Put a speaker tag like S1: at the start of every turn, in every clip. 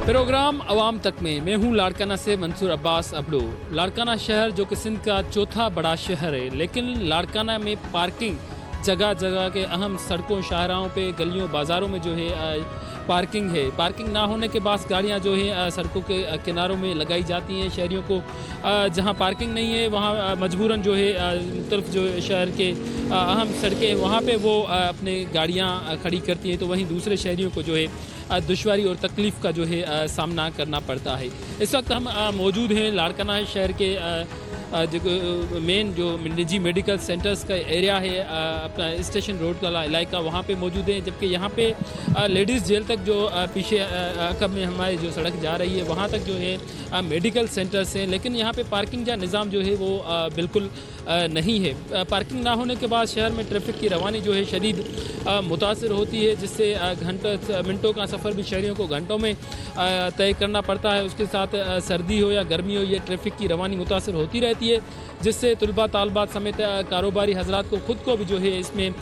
S1: Programme अवाम तक में मैं हूँ लाड़काना से मंसूर अब्बास अबड़ू। लाड़काना शहर जो कि सिंध का चौथा बड़ा शहर है, लेकिन लाड़काना में पार्किंग जगह जगह के अहम सड़कों, शाहराहों पे, गलियों, बाज़ारों में जो है पार्किंग है। पार्किंग ना होने के बाद गाड़ियाँ जो है सड़कों के किनारों में लगाई जाती हैं। शहरियों को जहाँ पार्किंग नहीं है वहाँ मजबूरन जो है मुख्तलिफ जो शहर के अहम सड़कें हैं वहाँ पे वो अपने गाड़ियाँ खड़ी करती हैं, तो वहीं दूसरे शहरियों को जो है दुश्वारी और तकलीफ़ का जो है सामना करना पड़ता है। इस वक्त हम मौजूद हैं लाड़काना शहर के जो मेन जो निजी मेडिकल सेंटर्स का एरिया है, अपना स्टेशन रोड का इलाका, वहाँ पे मौजूद है। जबकि यहाँ पे लेडीज़ जेल तक जो पीछे अकब में हमारी जो सड़क जा रही है वहाँ तक जो है मेडिकल सेंटर्स हैं, लेकिन यहाँ पे पार्किंग का निज़ाम जो है वो बिल्कुल नहीं है। पार्किंग ना होने के बाद शहर में ट्रैफिक की रवानी जो है शदीद मुतासर होती है, जिससे मिनटों का सफ़र भी शहरियों को घंटों में तय करना पड़ता है। उसके साथ सर्दी हो या गर्मी हो, ये ट्रैफिक की रवानी मुतासर होती रहती है, जिससे तलबा तालबात समेत कारोबारी हजरात को ख़ुद को भी जो है इसमें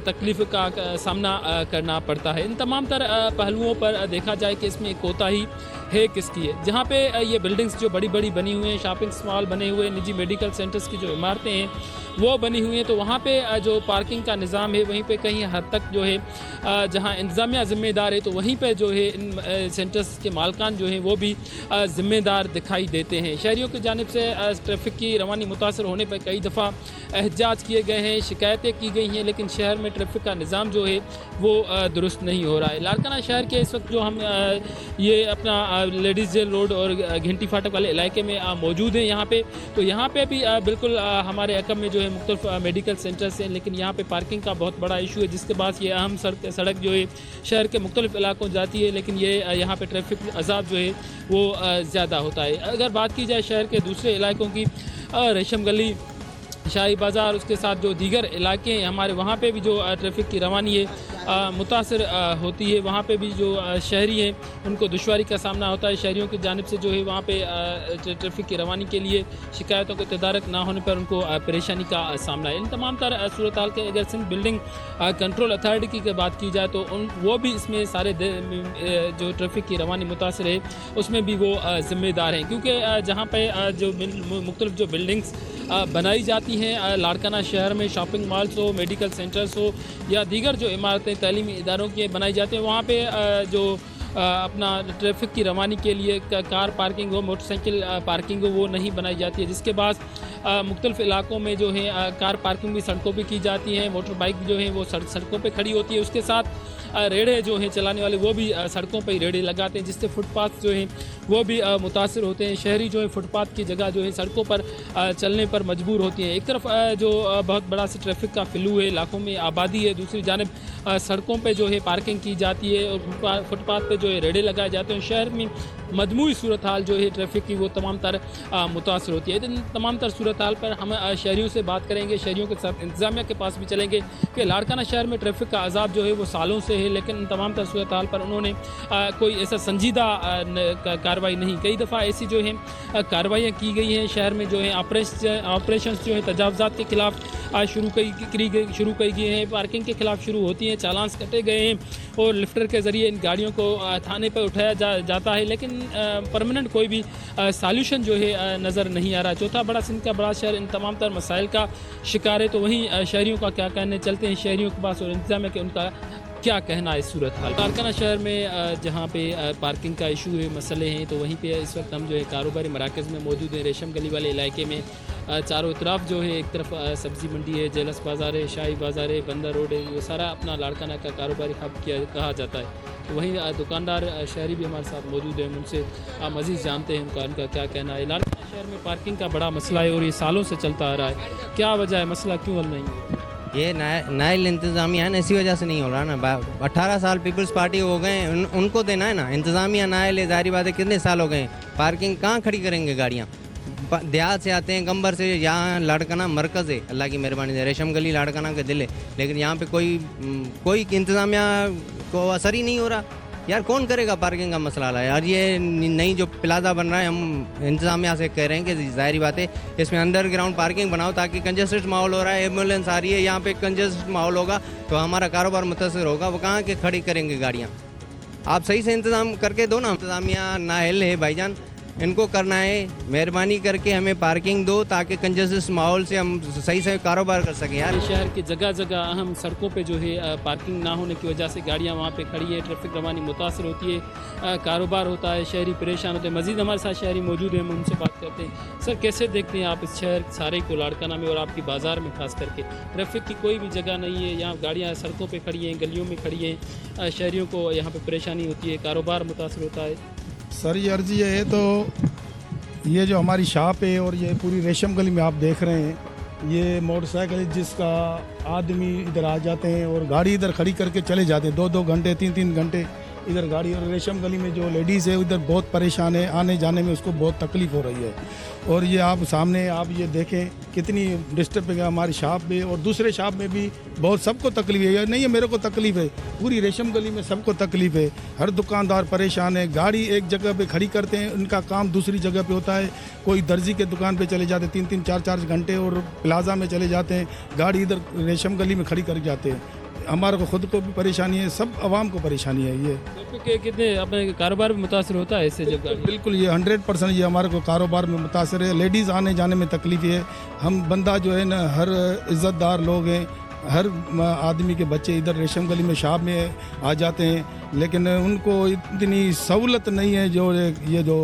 S1: तकलीफ़ का सामना करना पड़ता है। इन तमाम तर पहलुओं पर देखा जाए कि इसमें कोताही है किसकी है। जहाँ पे ये बिल्डिंग्स जो बड़ी बड़ी बनी हुई हैं, शॉपिंग मॉल बने हुए, निजी मेडिकल सेंटर्स की जो इमारतें हैं वो बनी हुई हैं, तो वहाँ पे जो पार्किंग का निज़ाम है वहीं पे कहीं हद तक जो है जहाँ इंतज़ामिया ज़िम्मेदार है, तो वहीं पे जो है इन सेंटर्स के मालकान जो हैं वो भी ज़िम्मेदार दिखाई देते हैं। शहरियों की जानिब से ट्रैफिक की रवानी मुतासर होने पर कई दफ़ा एहतजाज किए गए हैं, शिकायतें की गई हैं, लेकिन शहर में ट्रैफिक का निज़ाम जो है वो दुरुस्त नहीं हो रहा है। लाड़काना शहर के इस वक्त जो हम ये अपना लेडीज़ जेल रोड और घंटी फाटक वाले इलाके में मौजूद हैं यहाँ पे, तो यहाँ पे भी बिल्कुल हमारे अकब में जो है मुख्तलिफ मेडिकल सेंटर्स हैं, लेकिन यहाँ पे पार्किंग का बहुत बड़ा इशू है, जिसके बाद ये अहम सड़क जो है शहर के मुख्तलिफ इलाकों जाती है, लेकिन ये यहाँ पे ट्रैफिक अजाब जो है वो ज़्यादा होता है। अगर बात की जाए शहर के दूसरे इलाकों की, रेशम गली, शाही बाज़ार, उसके साथ जो दीगर इलाके हैं हमारे, वहाँ पे भी जो ट्रैफिक की रवानी है मुतासर होती है। वहाँ पे भी जो शहरी हैं उनको दुश्वारी का सामना होता है। शहरियों की जानिब से जो है वहाँ पे ट्रैफिक की रवानी के लिए शिकायतों के तदारक ना होने पर उनको परेशानी का सामना है। इन तमाम तरह सूरत हाल के अगर सिंध बिल्डिंग कंट्रोल अथॉरिटी की बात की जाए तो वो भी इसमें सारे जो ट्रैफिक की रवानी मुतासर है उसमें भी वो ज़िम्मेदार हैं, क्योंकि जहाँ पर जो मुख्तलिफ जो बिल्डिंग्स बनाई जाती हैं लाड़काना शहर में, शॉपिंग मॉल्स हो, मेडिकल सेंटर्स हो या दीगर जो इमारतें तालीमी इदारों की बनाई जाती हैं, वहाँ पे जो अपना ट्रैफिक की रवानी के लिए कार पार्किंग हो, मोटरसाइकिल पार्किंग हो, वो नहीं बनाई जाती है, जिसके बाद मुख्तलिफ इलाकों में जो है कार पार्किंग भी सड़कों पे की जाती है, मोटर बाइक जो है वो सड़कों पे खड़ी होती है। उसके साथ रेड़े जो हैं चलाने वाले वो भी सड़कों पे ही रेड़े लगाते हैं, जिससे फुटपाथ जो हैं वो भी मुतासर होते हैं। शहरी जो है फुटपाथ की जगह जो है सड़कों पर चलने पर मजबूर होती हैं। एक तरफ जो बहुत बड़ा सा ट्रैफिक का फ्लू है, लाखों में आबादी है, दूसरी जानिब सड़कों पे जो है पार्किंग की जाती है और फुटपाथ पे जो है रेड़े लगाए जाते हैं। शहर में मजमूई सूरत हाल जो है ट्रैफिक की वो तमाम तर मुतासर होती है। इन तमाम तर सूरत हाल पर हम शहरियों से बात करेंगे, शहरियों के साथ इंतज़ामिया के पास भी चलेंगे कि लाड़काना शहर में ट्रैफिक का अजाब जो है वो सालों से है, लेकिन इन तमाम तर सूरत हाल पर उन्होंने कोई ऐसा संजीदा कार्रवाई नहीं। कई दफ़ा ऐसी जो है कार्रवाइयाँ की गई हैं शहर में, जो है ऑपरेशन जो है तजावज़ात के ख़िलाफ़ शुरू कई गई हैं, पार्किंग के ख़िलाफ़ शुरू होती हैं, चालान कटे गए हैं और लिफ्टर के ज़रिए इन गाड़ियों को थाने पर उठाया जाता है, लेकिन परमानेंट कोई भी सॉल्यूशन जो है नज़र नहीं आ रहा। चौथा बड़ा सिंध का बड़ा शहर इन तमाम तर मसाइल का शिकार है, तो वहीं शहरियों का क्या कहने, चलते हैं शहरियों के पास और इंतज़ाम के उनका क्या कहना है सूरत हाल। लाड़काना शहर में जहाँ पे पार्किंग का इशू है, मसले हैं, तो वहीं पे इस वक्त हम जो है कारोबारी मराकज़ में मौजूद हैं। रेशम गली वाले इलाके में चारों तरफ जो है, एक तरफ सब्ज़ी मंडी है, जेलस बाज़ार है, शाही बाज़ार है, बंदर रोड है, ये सारा अपना लाड़काना का कारोबारी हब कहा जाता है। तो वहीं दुकानदार शहरी भी हमारे साथ मौजूद हैं, उनसे मज़ीद जानते हैं उनका क्या कहना है। लाड़काना शहर में पार्किंग का बड़ा मसला है और ये सालों से चलता आ रहा है, क्या वजह है, मसला क्यों हल नहीं है?
S2: ये नाइल इंतज़ामिया है ना, इसी वजह से नहीं हो रहा ना। 18 साल पीपल्स पार्टी हो गए, उनको देना है ना इंतज़ामिया। नाइल ज़ाहिर बात है, कितने साल हो गए, पार्किंग कहाँ खड़ी करेंगे गाड़ियाँ? देहात से आते हैं, गंबर से, यहाँ लाड़काना मरकज़ है, अल्लाह की मेहरबानी से रेशम गली लाड़काना के दिल है, लेकिन यहाँ पे कोई इंतज़ामिया को असर ही नहीं हो रहा। यार कौन करेगा पार्किंग का मसला है यार। ये नई जो प्लाजा बन रहा है, हम इंतजामिया से कह रहे हैं कि ज़ाहिर बात है इसमें अंडरग्राउंड पार्किंग बनाओ, ताकि कंजेस्टेड माहौल हो रहा है, एम्बुलेंस आ रही है, यहाँ पे कंजेस्टेड माहौल होगा तो हमारा कारोबार मुतासर होगा। वो कहाँ के खड़ी करेंगे गाड़ियाँ? आप सही से इंतज़ाम करके दो ना। इंतज़ामिया नाअहल है भाईजान, इनको करना है, मेहरबानी करके हमें पार्किंग दो ताकि कंजस्टेड माहौल से हम सही से कारोबार कर सकें यार।
S1: शहर की जगह जगह अहम सड़कों पे जो है पार्किंग ना होने की वजह से गाड़ियां वहाँ पे खड़ी है, ट्रैफिक रवानी मुतासर होती है, कारोबार होता है, शहरी परेशान होते हैं। मज़ीद हमारे साथ शहरी मौजूद हैं, हम उनसे बात करते हैं। सर, कैसे देखते हैं आप इस शहर सारे को लाड़काना में और आपकी बाज़ार में खास करके ट्रैफिक की कोई भी जगह नहीं है, यहाँ गाड़ियाँ सड़कों पर खड़ी हैं, गलियों में खड़ी हैं, शहरियों को यहाँ पर परेशानी होती है, कारोबार मुतासर होता है।
S3: सर ये अर्जी ये है, तो ये जो हमारी शॉप है और ये पूरी रेशम गली में आप देख रहे हैं, ये मोटरसाइकिल जिसका आदमी इधर आ जाते हैं और गाड़ी इधर खड़ी करके चले जाते हैं, 2-2 घंटे 3-3 घंटे इधर गाड़ी। और रेशम गली में जो लेडीज़ है उधर बहुत परेशान है, आने जाने में उसको बहुत तकलीफ़ हो रही है। और ये आप सामने आप ये देखें कितनी डिस्टर्ब है हमारी शॉप में, और दूसरे शॉप में भी बहुत सबको तकलीफ है। नहीं है मेरे को तकलीफ़ है, पूरी रेशम गली में सबको तकलीफ़ है, हर दुकानदार परेशान है। गाड़ी एक जगह पे खड़ी करते हैं, उनका काम दूसरी जगह पे होता है। कोई दर्जी के दुकान पे चले जाते हैं 3-3 4-4 घंटे, और प्लाजा में चले जाते हैं, गाड़ी इधर रेशम गली में खड़ी कर जाते हैं। हमारे को खुद को भी परेशानी है, सब आवाम को परेशानी है। ये
S1: कितने अपने कारोबार में मुतासर होता है इससे जब गाड़ी?
S3: बिल्कुल ये 100% ये हमारे को कारोबार में मुतासर है। लेडीज़ आने जाने में तकलीफ है। हम बंदा जो है ना, हर इज़्ज़तदार लोग हैं, हर आदमी के बच्चे इधर रेशम गली में शॉप में आ जाते हैं, लेकिन उनको इतनी सहूलत नहीं है जो ये जो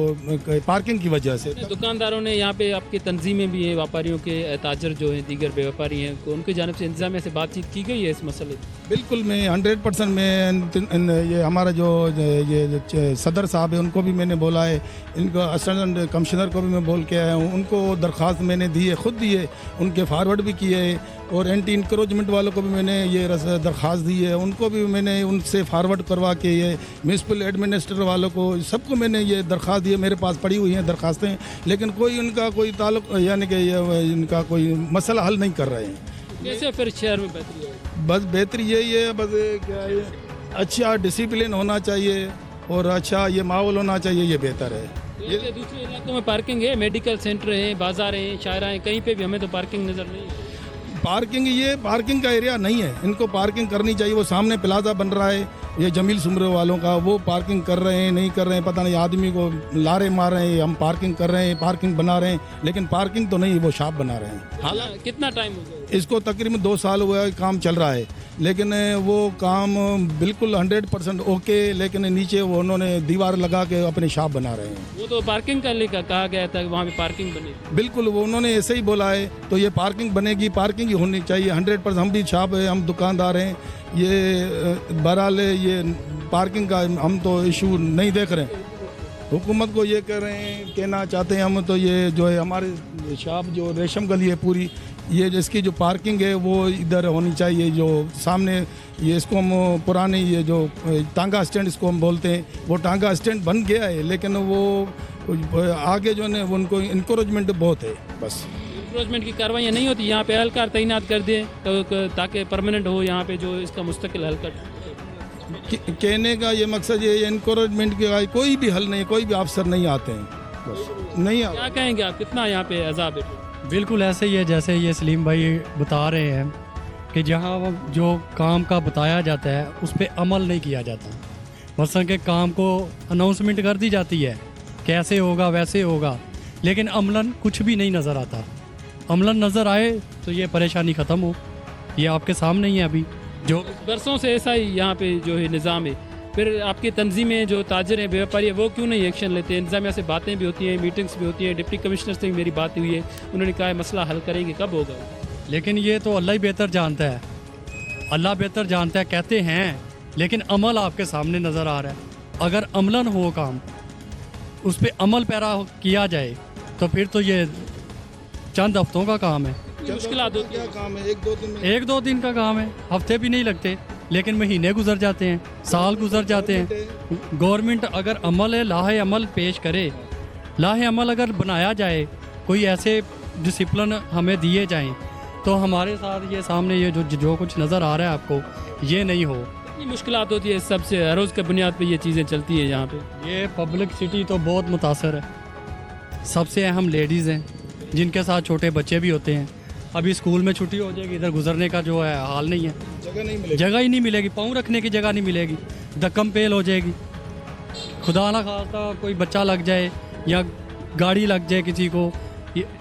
S3: पार्किंग की वजह से।
S1: दुकानदारों ने यहाँ पे आपकी तंजीमें भी हैं, व्यापारियों के ताजर जो हैं, दीगर व्यापारी हैं, उनकी जानिब से इंतजामिया से बातचीत की गई है इस मसले?
S3: बिल्कुल, मैं 100% में ये हमारा जो ये सदर साहब है उनको भी मैंने बोला है, इनको असिस्टेंट कमिश्नर को भी मैं बोल के आया हूँ, उनको दरख्वास्त मैंने दी है, ख़ुद दी है, उनके फॉरवर्ड भी किए है। और एंटी इंक्रोचमेंट वालों को भी मैंने ये दरख्वास्त दी है, उनको भी मैंने उनसे फॉरवर्ड करवा के, ये म्यूनसिपल एडमिनिस्ट्रेटर वालों को सबको मैंने ये दरख्वास्त दी है। मेरे पास पड़ी हुई हैं दरख्वास्तें, लेकिन कोई उनका कोई ताल्लुक यानी कि इनका कोई मसला हल नहीं कर रहे हैं।
S1: कैसे फिर शहर में बेहतरी है?
S3: बस बेहतरी यही है, बस क्या है, अच्छा डिसिप्लिन होना चाहिए और अच्छा ये माहौल होना चाहिए, ये बेहतर है।
S1: ये दूसरे इलाकों में पार्किंग है, मेडिकल सेंटर है, बाजार है, शायरा है, कहीं पे भी हमें तो पार्किंग नज़र नहीं है।
S3: पार्किंग, ये पार्किंग का एरिया नहीं है, इनको पार्किंग करनी चाहिए। वो सामने प्लाजा बन रहा है ये जमील सुमरे वालों का, वो पार्किंग कर रहे हैं नहीं कर रहे हैं पता नहीं, आदमी को लारे मार रहे हैं, हम पार्किंग कर रहे हैं, पार्किंग बना रहे हैं, लेकिन पार्किंग तो नहीं, वो शॉप बना रहे हैं।
S1: हालांकि कितना टाइम हो गया
S3: इसको? तकरीबन 2 साल हुआ है काम चल रहा है, लेकिन वो काम बिल्कुल 100% ओके, लेकिन नीचे वो उन्होंने दीवार लगा के अपने शॉप बना रहे हैं।
S1: वो तो पार्किंग का लेकर कहा गया था, वहाँ पे पार्किंग बनेगी।
S3: बिल्कुल, वो उन्होंने ऐसे ही बोला है, तो ये पार्किंग बनेगी, पार्किंग ही होनी चाहिए 100%। हम भी शॉप है, हम दुकानदार हैं, ये बहरहाल ये पार्किंग का हम तो इशू नहीं देख रहे हैं। हुकूमत को ये कह रहे हैं, कहना चाहते हैं हम, तो ये जो है हमारे शॉप जो रेशम गली है पूरी, ये जिसकी जो पार्किंग है वो इधर होनी चाहिए। जो सामने ये इसको हम पुराने ये जो टांगा स्टैंड इसको हम बोलते हैं, वो टांगा स्टैंड बन गया है, लेकिन वो आगे जो है उनको इंकरेजमेंट बहुत है। बस
S1: इंक्रोचमेंट की कार्रवाइयाँ नहीं होती, यहाँ पे एहलकार तैनात कर दें तो ताकि परमानेंट हो यहाँ पे जो इसका मुस्तकिल हल कर।
S3: कहने का ये मकसद ये इंकरेजमेंट का कोई भी हल नहीं, कोई भी अफसर नहीं आते हैं, बस नहीं आते।
S1: क्या कहेंगे आप, कितना यहाँ पे अजाब है?
S4: बिल्कुल ऐसे ही है जैसे ये सलीम भाई बता रहे हैं कि जहाँ जो काम का बताया जाता है उस पर अमल नहीं किया जाता। मसलन के काम को अनाउंसमेंट कर दी जाती है कैसे होगा वैसे होगा, लेकिन अमलन कुछ भी नहीं नज़र आता। अमलन नज़र आए तो ये परेशानी ख़त्म हो, ये आपके सामने ही है अभी जो
S1: बरसों से ऐसा ही यहाँ पे जो है निज़ाम है। फिर आपकी तंजीमें जो ताजर हैं, व्यापारी है, वो क्यों नहीं एक्शन लेते? इंतजामिया से बातें भी होती हैं, मीटिंग्स भी होती हैं, डिप्टी कमिश्नर से भी मेरी बात हुई है, उन्होंने कहा है मसला हल करेंगे, कब होगा?
S4: लेकिन ये तो अल्लाह ही बेहतर जानता है, अल्लाह बेहतर जानता है कहते हैं, लेकिन अमल आपके सामने नज़र आ रहा है। अगर अमलन हो काम, उस पर अमल पैरा किया जाए तो फिर तो ये चंद हफ्तों का काम है।
S1: मुश्किलात होती है,
S3: काम है 1-2 दिन में,
S4: 1-2 दिन का काम है, हफ्ते भी नहीं लगते, लेकिन महीने गुजर जाते हैं, साल गुजर जाते हैं। गवर्नमेंट अगर अमल है, लाहे अमल पेश करे, लाहे अमल अगर बनाया जाए, कोई ऐसे डिसिप्लिन हमें दिए जाएं, तो हमारे साथ ये सामने ये जो कुछ नज़र आ रहा है आपको, ये नहीं हो।
S1: ये मुश्किलात होती है सबसे, हर रोज़ के बुनियाद पे ये चीज़ें चलती हैं यहाँ पे।
S4: ये पब्लिक सिटी तो बहुत मुतासर है। सबसे अहम लेडीज़ हैं, जिनके साथ छोटे बच्चे भी होते हैं। अभी स्कूल में छुट्टी हो जाएगी, इधर गुजरने का जो है हाल नहीं है,
S3: जगह नहीं मिलेगी,
S4: जगह ही नहीं मिलेगी, पाँव रखने की जगह नहीं मिलेगी, धक्कम पेल हो जाएगी। खुदा ना खास्ता कोई बच्चा लग जाए या गाड़ी लग जाए किसी को,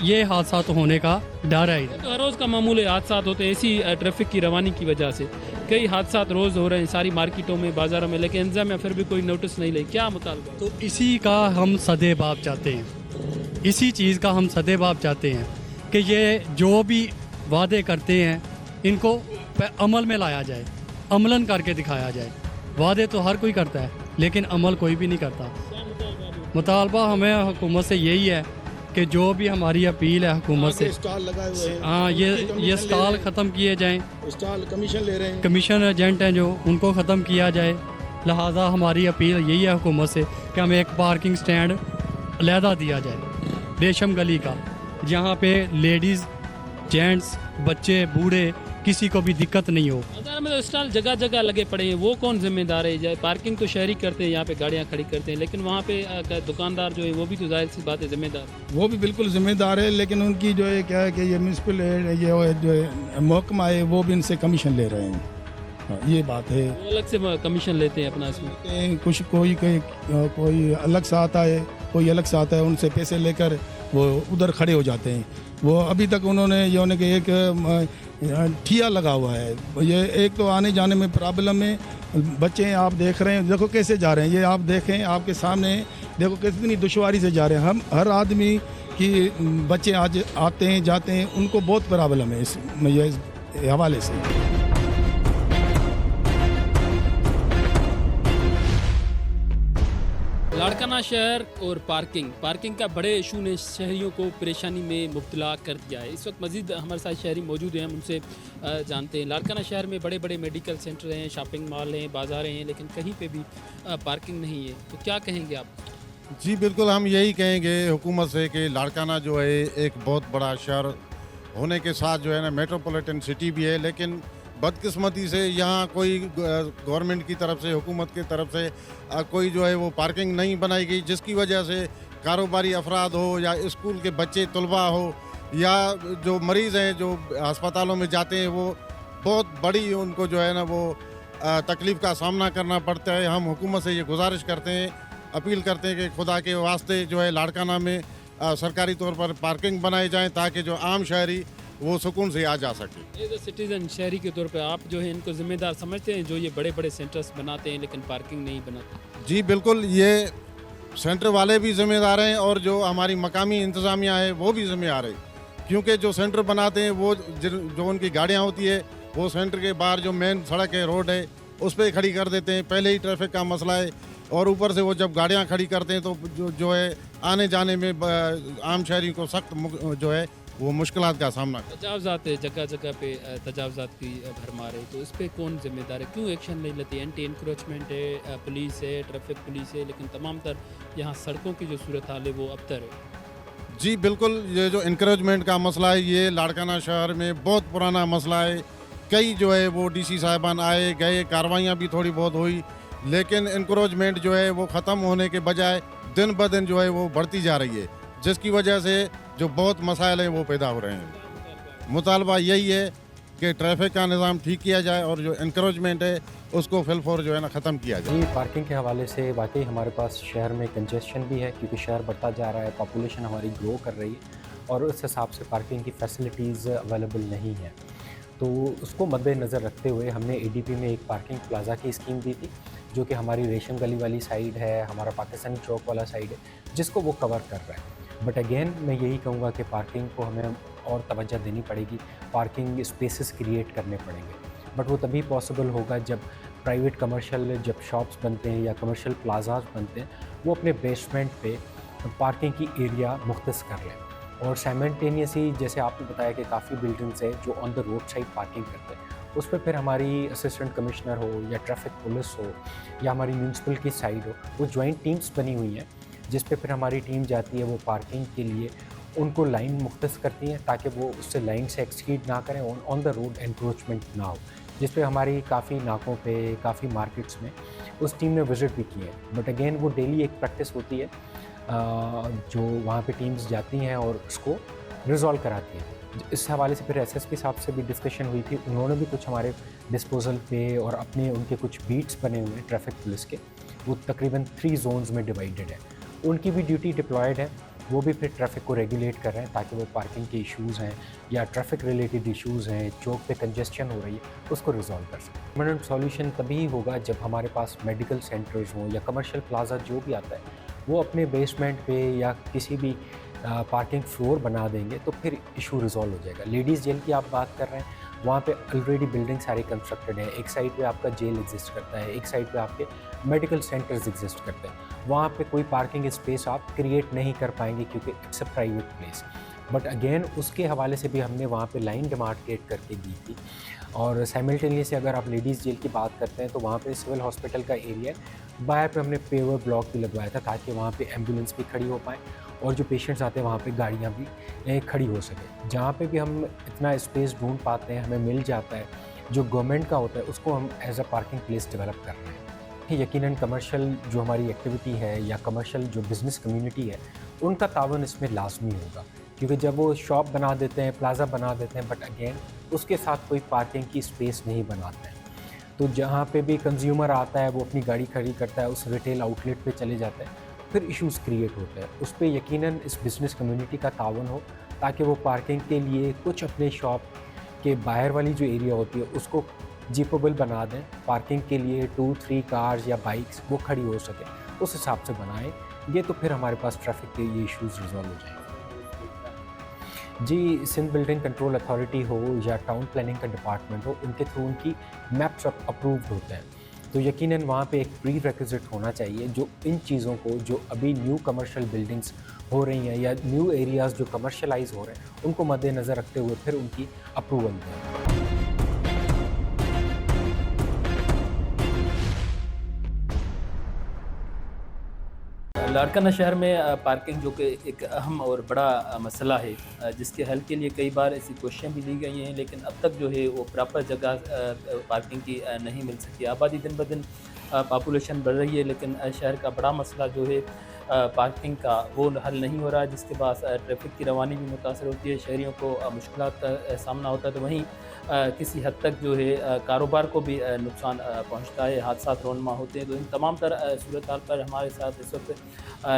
S4: ये हादसा तो होने का डर है इधर।
S1: तो हर रोज़ का मामूल है, हादसा होते हैं ऐसी ट्रैफिक की रवानी की वजह से। कई हादसा रोज़ हो रहे हैं सारी मार्केटों में, बाज़ारों में, लेकिन इंतजामिया फिर भी कोई नोटिस नहीं ले। क्या मुतालबा?
S4: तो इसी का हम सदेबाब चाहते हैं, इसी चीज़ का हम सदेबाब चाहते हैं कि ये जो भी वादे करते हैं इनको अमल में लाया जाए, अमलन करके दिखाया जाए। वादे तो हर कोई करता है लेकिन अमल कोई भी नहीं करता। मुतालबा हमें हुकूमत से यही है कि जो भी हमारी अपील है हुकूमत से,
S3: स्टॉल लगाए हुए हैं,
S4: हाँ ये स्टॉल ख़त्म किए जाएं।
S3: स्टॉल कमीशन ले रहे हैं,
S4: कमीशन एजेंट हैं जो, उनको ख़त्म किया जाए। लिहाजा हमारी अपील यही है हुकूमत से कि हमें एक पार्किंग स्टैंड अलहदा दिया जाए रेशम गली का, जहाँ पे लेडीज़, जेंट्स, बच्चे, बूढ़े किसी को भी दिक्कत नहीं हो।
S1: बाजार में तो स्टॉल जगह जगह लगे पड़े हैं, वो कौन जिम्मेदार है? जाए पार्किंग तो शहरी करते हैं, यहाँ पे गाड़ियाँ खड़ी करते हैं, लेकिन वहाँ पे दुकानदार जो है वो भी तो जाहिर सी बात है जिम्मेदार।
S3: वो भी बिल्कुल जिम्मेदार है, लेकिन उनकी जो है क्या है कि ये म्यूनसिपल ये जो है महकमा है वो भी इनसे कमीशन ले रहे हैं। हाँ, ये बात है,
S1: वो अलग से कमीशन लेते हैं अपना इसमें।
S3: कुछ कोई अलग से आता है, कोई अलग से आता है, उनसे पैसे लेकर वो उधर खड़े हो जाते हैं। वो अभी तक उन्होंने ये कि एक ठिया लगा हुआ है, ये एक तो आने जाने में प्रॉब्लम है। बच्चे आप देख रहे हैं, देखो कैसे जा रहे हैं, ये आप देखें आपके सामने, देखो कितनी दुश्वारी से जा रहे हैं। हम हर आदमी की बच्चे आज आते हैं जाते हैं, उनको बहुत प्रॉब्लम है इस ये हवाले से।
S1: लाड़काना शहर और पार्किंग का बड़े इशू ने शहरियों को परेशानी में मुब्तला कर दिया है। इस वक्त मज़ीद हमारे साथ शहरी मौजूद हैं, हम उनसे जानते हैं। लाड़काना शहर में बड़े बड़े मेडिकल सेंटर हैं, शॉपिंग मॉल हैं, बाज़ारें हैं, लेकिन कहीं पे भी पार्किंग नहीं है। तो क्या कहेंगे आप?
S5: जी बिल्कुल, हम यही कहेंगे हुकूमत से कि लाड़काना जो है एक बहुत बड़ा शहर होने के साथ जो है ना मेट्रोपॉलिटन सिटी भी है, लेकिन बदकिस्मती से यहाँ कोई गवर्नमेंट की तरफ से, हुकूमत की तरफ से कोई जो है वो पार्किंग नहीं बनाई गई, जिसकी वजह से कारोबारी अफराद हो या स्कूल के बच्चे तलबा हो या जो मरीज़ हैं जो अस्पतालों में जाते हैं, वो बहुत बड़ी उनको जो है ना वो तकलीफ़ का सामना करना पड़ता है। हम हुकूमत से ये गुजारिश करते हैं, अपील करते हैं कि खुदा के वास्ते जो है लाड़काना में सरकारी तौर पर पार्किंग बनाई जाए ताकि जो आम शहरी वो सुकून से आ जा सके।
S1: एज ए सिटीज़न, शहरी के तौर पे आप जो है इनको ज़िम्मेदार समझते हैं जो ये बड़े बड़े सेंटर्स बनाते हैं लेकिन पार्किंग नहीं बनाते?
S5: जी बिल्कुल, ये सेंटर वाले भी ज़िम्मेदार हैं और जो हमारी मकामी इंतज़ामिया है वो भी ज़िम्मेदार है, क्योंकि जो सेंटर बनाते हैं वो जो उनकी गाड़ियाँ होती है वो सेंटर के बाहर जो मेन सड़क है, रोड है, उस पर खड़ी कर देते हैं। पहले ही ट्रैफिक का मसला है और ऊपर से वो जब गाड़ियाँ खड़ी करते हैं तो जो है आने जाने में आम शहरी को सख्त जो है वो मुश्किलात का सामना।
S1: तजावज़ात है, जगह जगह पे तजावज़ात की भरमार है, तो इस पर कौन जिम्मेदार है? क्यों एक्शन नहीं लेती? एंटी इंक्रोचमेंट है, पुलिस है, ट्रैफिक पुलिस है, लेकिन तमाम तर यहाँ सड़कों की जो सूरत हाल है वो अबतर है।
S5: जी बिल्कुल, ये जो इंक्रोचमेंट का मसला है ये लाड़काना शहर में बहुत पुराना मसला है। कई जो है वो डीसी साहिबान आए गए, कार्रवाइयाँ भी थोड़ी बहुत हुई, लेकिन इंक्रोचमेंट जो है वो ख़त्म होने के बजाय दिन ब दिन जो है वो बढ़ती जा रही है, जिसकी वजह से जो बहुत मसाइल हैं वो पैदा हो रहे हैं। मुतालबा यही है कि ट्रैफिक का निज़ाम ठीक किया जाए और जो इंक्रोचमेंट है उसको फिलफौर जो है ना ख़त्म किया जाए।
S6: जी, पार्किंग के हवाले से वाकई हमारे पास शहर में कंजेशन भी है, क्योंकि शहर बढ़ता जा रहा है, पॉपुलेशन हमारी ग्रो कर रही है और उस हिसाब से पार्किंग की फैसिलिटीज़ अवेलेबल नहीं है। तो उसको मद्देनज़र रखते हुए हमने एडीपी में एक पार्किंग प्लाज़ा की स्कीम दी थी, जो कि हमारी रेशम गली वाली साइड है, हमारा पाकिस्तानी चौक वाला साइड है, जिसको वो कवर कर रहा है। बट अगेन मैं यही कहूँगा कि पार्किंग को हमें और तवज्जो देनी पड़ेगी, पार्किंग स्पेसेस क्रिएट करने पड़ेंगे। बट वो तभी पॉसिबल होगा जब प्राइवेट कमर्शियल जब शॉप्स बनते हैं या कमर्शियल प्लाजाज बनते हैं, वो अपने बेसमेंट पे पार्किंग की एरिया मुख्तस कर लें। और साइमल्टेनियसली जैसे आपने बताया कि काफ़ी बिल्डिंग्स है जो on the road side parking करते हैं, उस पर फिर हमारी असिस्टेंट कमिश्नर हो या ट्रैफिक पुलिस हो या हमारी म्यूनसिपल की साइड हो, वो जॉइंट टीम्स बनी हुई हैं जिस पे फिर हमारी टीम जाती है, वो पार्किंग के लिए उनको लाइन मुख्तस करती हैं ताकि वो उससे लाइन से एक्सीड ना करें, ऑन द रोड एनक्रोचमेंट ना हो, जिस पे हमारी काफ़ी नाकों पे, काफ़ी मार्केट्स में उस टीम ने विज़िट भी किए हैं। बट अगेन वो डेली एक प्रैक्टिस होती है जो वहाँ पे टीम्स जाती हैं और उसको रिज़ॉल्व कराती हैं। इस हवाले से फिर एसएसपी साहब से भी डिस्कशन हुई थी, उन्होंने भी कुछ हमारे डिस्पोजल पे और अपने उनके कुछ बीट्स बने हुए हैं ट्रैफिक पुलिस के, वो तकरीबन 3 जोन्स में डिवाइडेड है। उनकी भी ड्यूटी डिप्लॉयड है, वो भी फिर ट्रैफिक को रेगुलेट कर रहे हैं ताकि वो पार्किंग के इश्यूज़ हैं या ट्रैफिक रिलेटेड इश्यूज़ हैं, चौक पे कंजेस्शन हो रही है, उसको रिजॉल्व कर सकें। परमानेंट सॉल्यूशन तभी होगा जब हमारे पास मेडिकल सेंटर्स हों या कमर्शियल प्लाजा जो भी आता है, वो अपने बेसमेंट पे या किसी भी पार्किंग फ्लोर बना देंगे तो फिर इशू रिजॉल्व हो जाएगा। लेडीज़ जेल की आप बात कर रहे हैं, वहाँ पे ऑलरेडी बिल्डिंग सारी कंस्ट्रक्टेड है। एक साइड पे आपका जेल एग्जिस्ट करता है, एक साइड पे आपके मेडिकल सेंटर्स एग्जिस्ट करते हैं। वहाँ पे कोई पार्किंग स्पेस आप क्रिएट नहीं कर पाएंगे क्योंकि it's a private place. But again उसके हवाले से भी हमने वहाँ पे लाइन डिमार्केट करके दी थी। और साइमल्टेनियसली अगर आप लेडीज़ जेल की बात करते हैं तो वहाँ पे सिविल हॉस्पिटल का एरिया बाहर पे हमने पेवर ब्लॉक भी लगवाया था ताकि वहाँ पे एम्बुलेंस भी खड़ी हो पाए और जो पेशेंट्स आते हैं वहाँ पे गाड़ियाँ भी खड़ी हो सके। जहाँ पे भी हम इतना स्पेस ढूंढ पाते हैं, हमें मिल जाता है, जो गवर्नमेंट का होता है उसको हम as a parking place develop कर रहे हैं। यकीनन कमर्शियल जो हमारी एक्टिविटी है या कमर्शियल जो बिज़नेस कम्युनिटी है, उनका तावन इसमें लाजमी होगा, क्योंकि जब वो शॉप बना देते हैं, प्लाजा बना देते हैं, बट अगेन उसके साथ कोई पार्किंग की स्पेस नहीं बनाते हैं, तो जहाँ पे भी कंज्यूमर आता है वो अपनी गाड़ी खड़ी करता है, उस रिटेल आउटलेट पे चले जाता है, फिर इश्यूज़ क्रिएट होते हैं। उस पर यकीनन इस बिज़नेस कम्युनिटी का तावन हो ताकि वो पार्किंग के लिए कुछ अपने शॉप के बाहर वाली जो एरिया होती है उसको जीपेबल बना दें, पार्किंग के लिए 2-3 कार्स या बाइक्स वो खड़ी हो सके, उस हिसाब से बनाएं। ये तो फिर हमारे पास ट्रैफिक के ये इश्यूज़ रिजॉल्व हो जाएंगे। जी, सिंध बिल्डिंग कंट्रोल अथॉरिटी हो या टाउन प्लानिंग का डिपार्टमेंट हो, उनके थ्रू उनकी मैप्स अप्रूव्ड होते हैं, तो यकीनन वहाँ पे एक प्री रेक्विजिट होना चाहिए जो इन चीज़ों को, जो अभी न्यू कमर्शियल बिल्डिंग्स हो रही हैं या न्यू एरियाज़ जो कमर्शलाइज हो रहे हैं, उनको मद्देनज़र रखते हुए फिर उनकी अप्रूवल दें।
S1: लाड़काना शहर में पार्किंग जो कि एक अहम और बड़ा मसला है, जिसके हल के लिए कई बार ऐसी कोशिशें भी ली गई हैं, लेकिन अब तक जो है वो प्रॉपर जगह पार्किंग की नहीं मिल सकी। आबादी दिन ब दिन पॉपुलेशन बढ़ रही है, लेकिन शहर का बड़ा मसला जो है पार्किंग का वो हल नहीं हो रहा है, जिसके बाद ट्रैफिक की रवानी भी मुतासर होती है, शहरियों को मुश्किलात का सामना होता है, तो वहीं किसी हद तक जो है कारोबार को भी नुकसान पहुंचता है, हादसा रोनमा होते हैं। तो इन तमाम सूरत हाल पर हमारे साथ इस वक्त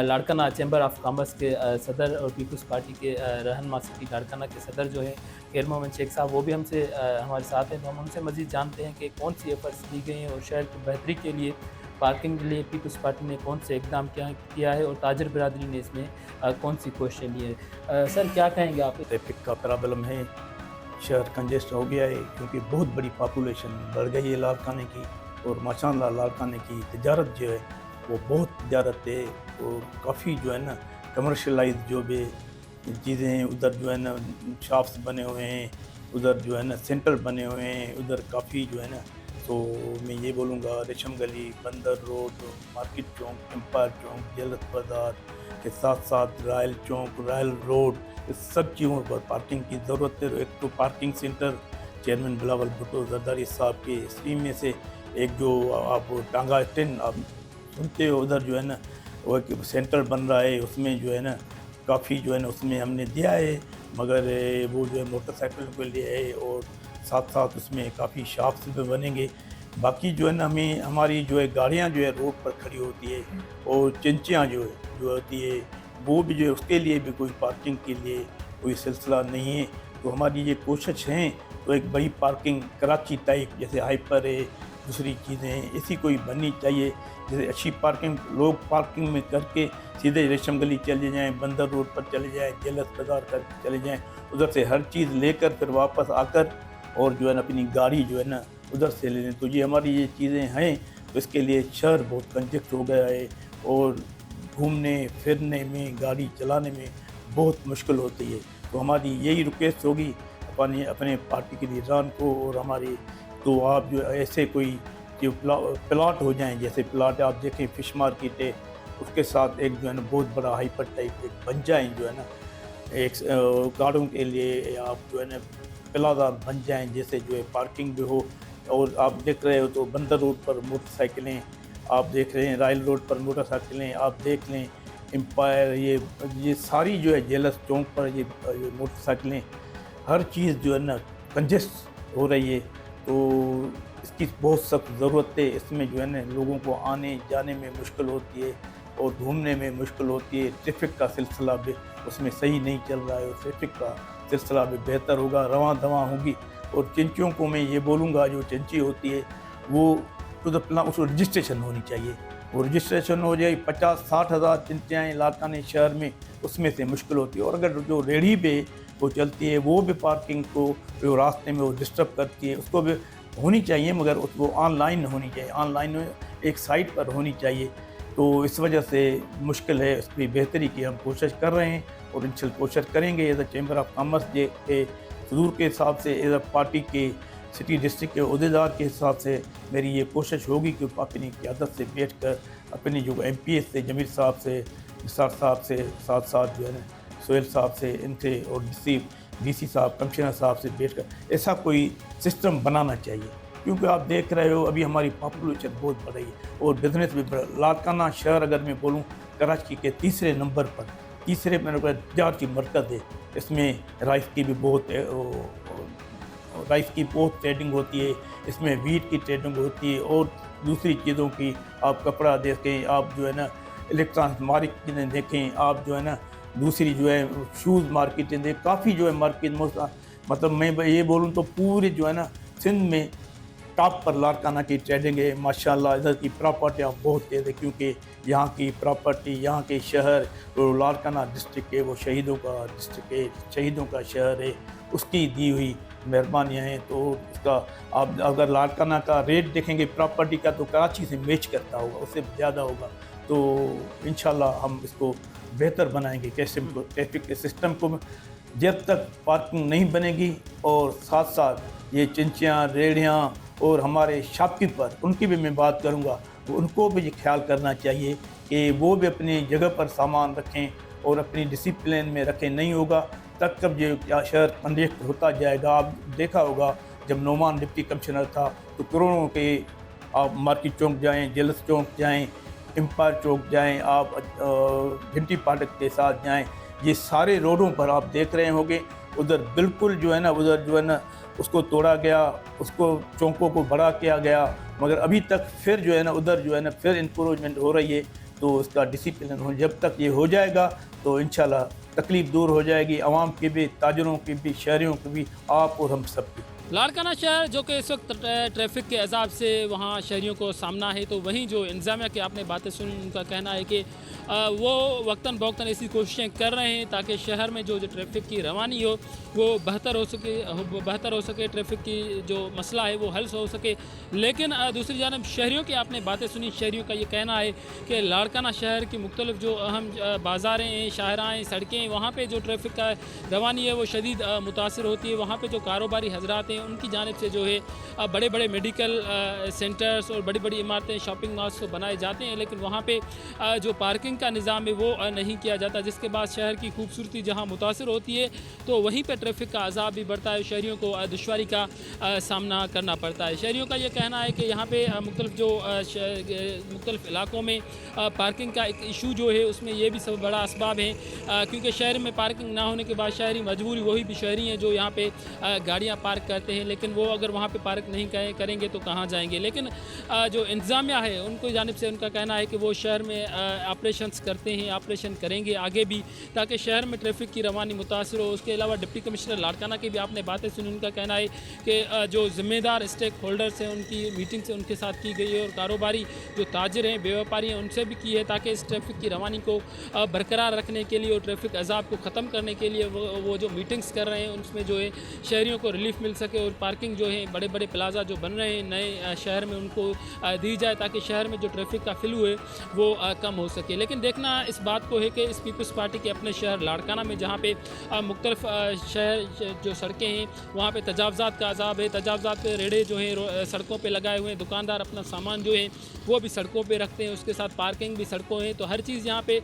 S1: लाड़काना चैम्बर ऑफ कॉमर्स के सदर और पीपल्स पार्टी के रहनुमा सिटी लाड़काना के सदर जो है खैर मोहम्मद शेख साहब, वो भी हमसे हमारे साथ हैं, तो हम उनसे मज़ीद जानते हैं कि कौन सी एफर्ट्स ली गई हैं और शहर की बेहतरी के लिए पार्किंग के लिए पीपल्स पार्टी ने कौन से इकदाम किया है और ताजर बिरादरी ने इसमें कौन सी कोशिशें ली है। सर, क्या कहेंगे आप?
S7: ट्रैफिक का प्रॉब्लम है, शहर कंजेस्ट हो गया है क्योंकि बहुत बड़ी पॉपुलेशन बढ़ गई है लाड़काने की, और माशाअल्लाह लाड़काने की तिजारत जो है वो बहुत तिजारत है, और काफ़ी जो है ना कमर्शलाइज जो भी चीज़ें हैं, उधर जो है ना शॉप्स बने हुए हैं, उधर जो है ना सेंटर बने हुए हैं, उधर काफ़ी जो है ना, तो मैं ये बोलूँगा रेशम गली, बंदर रोड, मार्केट चौक, एम्पायर चौक, जलत बाज़ार के साथ साथ रायल चौक, रायल रोड, इस सब चीज़ों पर पार्किंग की ज़रूरत है। एक तो parking centre chairman Bilawal Bhutto Zardari साहब के स्कीम में से एक जो आप टांगा स्टैंड आप सुनते हो, उधर जो है ना वो एक सेंटर बन रहा है, उसमें जो है ना काफ़ी जो है ना उसमें हमने दिया है, मगर वो जो है मोटरसाइकिल के लिए है, और साथ साथ उसमें काफ़ी शॉप्स भी बनेंगे। बाकी जो है ना हमें हमारी जो है गाड़ियाँ जो है रोड पर खड़ी होती है, और चिंचियाँ जो होती है वो भी जो है उसके लिए भी कोई पार्किंग के लिए कोई सिलसिला नहीं है। तो हमारी ये कोशिश है तो एक बड़ी पार्किंग कराची टाइप जैसे हाइपर है, दूसरी चीज़ें हैं, ऐसी कोई बननी चाहिए जैसे अच्छी पार्किंग, लोग पार्किंग में करके सीधे रेशम गली चले जाएँ, बंदर रोड पर चले जाएँ, जलत बाज़ार कर चले जाएँ, उधर से हर चीज़ लेकर फिर वापस आकर और जो है ना अपनी गाड़ी जो है ना उधर से ले लें। तो ये हमारी ये चीज़ें हैं, तो इसके लिए शहर बहुत कंजेस्ट हो गया है, और घूमने फिरने में, गाड़ी चलाने में बहुत मुश्किल होती है। तो हमारी यही रिक्वेस्ट होगी अपने पार्टी के लीडरान को और हमारी, तो आप जो ऐसे कोई जो प्लाट हो जाएं, जैसे प्लाट आप देखें फिश मार्केट है, उसके साथ एक जो है ना बहुत बड़ा हाइपर टाइप एक बन जाएँ, जो है ना एक गाड़ियों के लिए आप जो है ना प्लाजा बन जाएँ, जैसे जो है पार्किंग भी हो। और आप देख रहे हो तो बंदर रोड पर मोटरसाइकिलें आप देख रहे हैं, रायल रोड पर मोटरसाइकिलें आप देख लें, एम्पायर ये सारी जो है जेलस चौक पर ये मोटरसाइकिलें हर चीज़ जो है ना कंजेस्ट हो रही है, तो इसकी बहुत सख्त ज़रूरत है। इसमें जो है ना लोगों को आने जाने में मुश्किल होती है और घूमने में मुश्किल होती है। ट्रैफिक का सिलसिला भी उसमें सही नहीं चल रहा है, और ट्रैफिक का सिलसिला भी बेहतर होगा, रवां दवां होगी। और चिंचियों को मैं ये बोलूँगा, जो चिंची होती है वो टू द प्लान, उसको रजिस्ट्रेशन होनी चाहिए। वो रजिस्ट्रेशन हो जाए, 50-60 हज़ार चिंचियाँ लाड़काना शहर में, उसमें से मुश्किल होती है। और अगर जो रेहड़ी पे वो चलती है वो भी पार्किंग को जो रास्ते में वो डिस्टर्ब करती है, उसको भी होनी चाहिए, मगर उसको ऑनलाइन होनी चाहिए, ऑनलाइन एक साइट पर होनी चाहिए। तो इस वजह से मुश्किल है, उसकी बेहतरी की हम कोशिश कर रहे हैं और इंशाल्लाह कोशिश करेंगे as a chamber of commerce के सदूर के हिसाब से, एज अ पार्टी के सिटी डिस्ट्रिक्ट के अहदेदार के हिसाब से मेरी ये कोशिश होगी कि अपनी क़यादत से बैठ कर अपनी जो MPs से, जमीर साहब से, निसार साहब से, साथ साथ जो है ना सोहेल साहब से, इनसे और DC साहब, कमिश्नर साहब से बैठ कर ऐसा कोई सिस्टम बनाना चाहिए। क्योंकि आप देख रहे हो अभी हमारी पॉपुलेशन बहुत बढ़ रही है और बिजनेस भी बढ़। लाड़काना शहर अगर मैं बोलूँ कराची के तीसरे नंबर पर तजारत की मरकज़ है। इसमें राइस की भी बहुत ट्रेडिंग होती है, इसमें वीट की ट्रेडिंग होती है और दूसरी चीज़ों की। आप कपड़ा देखें, आप जो है ना इलेक्ट्रॉनिक मार्केटें देखें, आप जो है ना दूसरी जो है शूज़ मार्केटें देखें, काफ़ी जो है मार्केट, मतलब मैं ये बोलूँ तो पूरे जो है ना सिंध में टॉप पर लाड़काना की ट्रेडिंग है। माशाल्लाह इधर की प्रॉपर्टियाँ बहुत तेज़ है, क्योंकि यहाँ की प्रॉपर्टी, यहाँ के शहर, जो लाड़काना डिस्ट्रिक्ट है वो शहीदों का डिस्ट्रिक्ट है, शहीदों का शहर है, उसकी दी हुई मेहरबानियाँ हैं। तो उसका आप अगर लाड़काना का रेट देखेंगे प्रॉपर्टी का, तो कराची से मैच करता होगा, उससे ज़्यादा होगा। तो इंशाल्लाह हम इसको बेहतर बनाएंगे ट्रैफिक के सिस्टम को। जब तक पार्किंग नहीं बनेगी और साथ साथ ये चिंचियाँ, रेड़ियाँ और हमारे शॉपकीपर, उनकी भी मैं बात करूँगा, तो उनको भी ख्याल करना चाहिए कि वो भी अपनी जगह पर सामान रखें और अपनी डिसिप्लिन में रखें। नहीं होगा तब कब ये शहर कंजेस्ट होता जाएगा। आप देखा होगा जब नोमान डिप्टी कमिश्नर था तो करोड़ों के, आप मार्केट चौक जाएँ, जेलस चौक जाएँ, एम्पायर चौक जाएँ, आप घंटी फाटक के साथ जाएँ, ये सारे रोडों पर आप देख रहे होंगे उधर बिल्कुल जो है ना, उधर जो है ना उसको तोड़ा गया, उसको चौकों को बड़ा किया गया, मगर अभी तक फिर जो है ना उधर जो है ना फिर इंप्रूवमेंट हो रही है। तो उसका डिसिप्लिन हो, जब तक ये हो जाएगा तो इंशाल्लाह तकलीफ़ दूर हो जाएगी, आवाम की भी, ताजरों की भी, शहरियों की भी, आप और हम सब की।
S1: लाड़काना शहर जो कि इस वक्त ट्रैफिक के अजाब से वहाँ शहरियों को सामना है, तो वहीं जो इंतज़ामिया की आपने बातें सुनी, उनका कहना है कि वो वक्तन बवक्तन ऐसी कोशिशें कर रहे हैं ताकि शहर में जो ट्रैफिक की रवानी हो वो बेहतर हो सके, ट्रैफिक की जो मसला है वो हल हो सके। लेकिन दूसरी जानब शहरियों की आपने बातें सुनी, शहरियों का ये कहना है कि लाड़काना शहर की मुख्तलिफ जो अहम बाज़ारें हैं, शाहराएँ, सड़कें, वहाँ पर जो ट्रैफिक का रवानी है वो शदीद मुतासर होती है। वहाँ पर जो कारोबारी हजरात हैं उनकी जानिब से जो है बड़े बड़े मेडिकल सेंटर्स और बड़ी बड़ी इमारतें, शॉपिंग मॉल्स तो बनाए जाते हैं, लेकिन वहाँ पे जो पार्किंग का निज़ाम है वो नहीं किया जाता, जिसके बाद शहर की खूबसूरती जहाँ मुतासर होती है तो वहीं पे ट्रैफिक का अजाब भी बढ़ता है, शहरियों को दुश्वारी का सामना करना पड़ता है। शहरियों का ये कहना है कि यहाँ पे मुख्तलिफ इलाकों में पार्किंग का एक इशू जो है उसमें ये भी सब बड़ा असबाब है, क्योंकि शहर में पार्किंग ना होने के बाद शहरी मजबूरी, वही भी शहरी हैं जो यहाँ पे गाड़ियाँ पार्क करते हैं, लेकिन वो अगर वहाँ पे पार्क नहीं करेंगे तो कहाँ जाएंगे। लेकिन जो इंतज़ामिया है उनको जानिब से उनका कहना है कि वो शहर में ऑपरेशंस करते हैं, ऑपरेशन करेंगे आगे भी, ताकि शहर में ट्रैफिक की रवानी मुतासर हो। उसके अलावा डिप्टी कमिश्नर लाड़काना की भी आपने बातें सुनी, उनका कहना है कि जो ज़िम्मेदार स्टेक होल्डर्स हैं उनकी मीटिंग से उनके साथ की गई है और कारोबारी जो ताजिर हैं, बेव्यापारी हैं, उनसे भी की है, ताकि इस ट्रैफिक की रवानी को बरकरार रखने के लिए और ट्रैफिक अजाब को ख़त्म करने के लिए वो जो मीटिंग्स कर रहे हैं उनमें जो है शहरियों को रिलीफ मिल सके और पार्किंग जो है बड़े बड़े प्लाजा जो बन रहे हैं नए शहर में उनको दी जाए, ताकि शहर में जो ट्रैफिक का फ्लू है वो कम हो सके। लेकिन देखना इस बात को है कि इस पीपल्स पार्टी के अपने शहर लाड़काना में जहाँ पे मुख्तलिफ शहर जो सड़कें हैं वहाँ पे तजावज़ात का अजाब है, तजावज़ात पे रेड़े जो हैं सड़कों पे लगाए हुए हैं, दुकानदार अपना सामान जो है वो भी सड़कों पे रखते हैं, उसके साथ पार्किंग भी सड़कों हैं। तो हर चीज़ यहाँ पे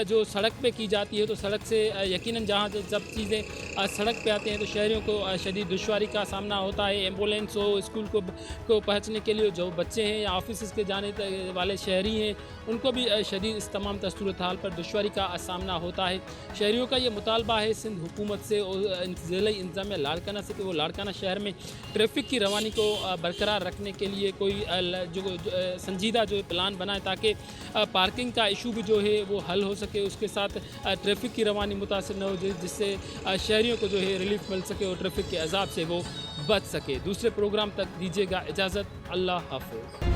S1: जो सड़क पे की जाती है, तो सड़क से यकीनन जहाँ जब चीज़ें सड़क पे आते हैं तो शहरियों को शदीद दुश्वारी का सामना होता है। एम्बुलेंस हो, स्कूल को पहुँचने के लिए जो बच्चे हैं या ऑफिस के जाने वाले शहरी हैं उनको भी शदीद इस तमाम सूरत हाल पर दुश्वारी का सामना होता है। शहरियों का ये मुतालबा है सिंध हुकूमत से और ज़िला इंतज़ामिया लाड़काना से कि वो लाड़काना शहर में ट्रैफिक की रवानी को बरकरार रखने के लिए कोई जो संजीदा जो प्लान बनाए ताकि पार्किंग का इशू भी जो है वो हल हो सके, उसके साथ ट्रैफिक की रवानी मुतासर न हो जिससे शहरियों को जो है रिलीफ मिल सके और ट्रैफिक के अजाब से वो बच सके। दूसरे प्रोग्राम तक दीजिएगा इजाज़त। अल्लाह हाफ़िज़।